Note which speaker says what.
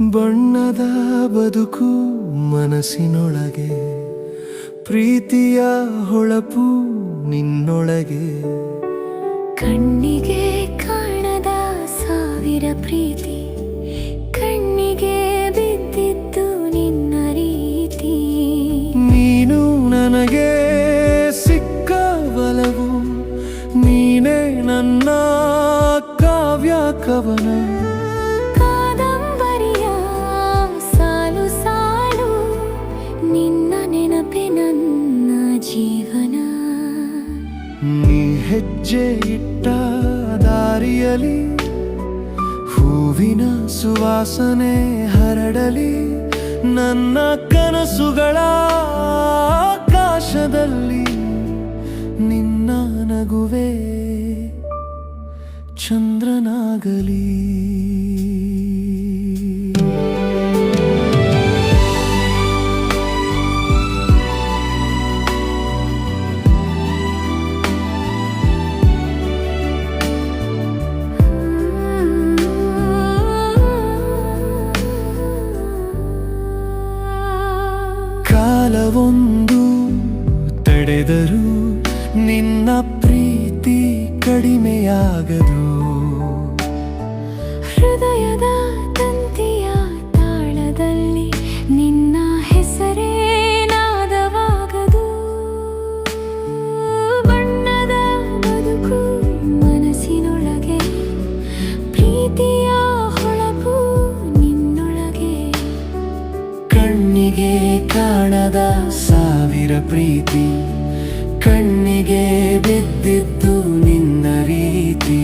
Speaker 1: ಬಣ್ಣದ ಬದುಕು ಮನಸ್ಸಿನೊಳಗೆ, ಪ್ರೀತಿಯ ಹೊಳಪು ನಿನ್ನೊಳಗೆ.
Speaker 2: ಕಣ್ಣಿಗೆ ಕಾಣದ ಸಾವಿರ ಪ್ರೀತಿ, ಕಣ್ಣಿಗೆ ಬಿದ್ದಿದ್ದು ನಿನ್ನ ರೀತಿ.
Speaker 1: ನೀನು ನನಗೆ ಸಿಕ್ಕ ಬಲವು, ನೀನೇ ನನ್ನ ಕಾವ್ಯ ಕವನ.
Speaker 2: ಕಾದಂಬರಿಯ ಸಾಲು ಸಾಲು, ನಿನ್ನ ನೆನಪೆ ನನ್ನ ಜೀವನ.
Speaker 1: ನೀ ಹೆಜ್ಜೆ ಇಟ್ಟ ದಾರಿಯಲಿ ಹೂವಿನ ಸುವಾಸನೆ ಹರಡಲಿ. ನನ್ನ ಕನಸುಗಳ ಆಕಾಶದಲ್ಲಿ ನಿನ್ನ ನಗುವೆ ಚಂದ್ರನಾಗಲಿ. ಕಾಲವೊಂದು ತಡೆದರು ನಿನ್ನ ಪ್ರೀತಿ ಕಡಿಮೆಯಾಗದು.
Speaker 2: ಹೃದಯದ ತಂತಿಯ ತಾಳದಲ್ಲಿ ನಿನ್ನ ಹೆಸರೇ ನಾದವಾಗದು. ಬಣ್ಣದ ಬದುಕು ಮನಸ್ಸಿನೊಳಗೆ, ಪ್ರೀತಿಯ ಹೊಳಪು ನಿನ್ನೊಳಗೆ.
Speaker 1: ಕಣ್ಣಿಗೆ ಕಾಣದ ಸಾವಿರ ಪ್ರೀತಿ, ಕಣ್ಣಿಗೆ ಬಿದ್ದಿದ್ದು ನಿನ್ನ ರೀತಿ.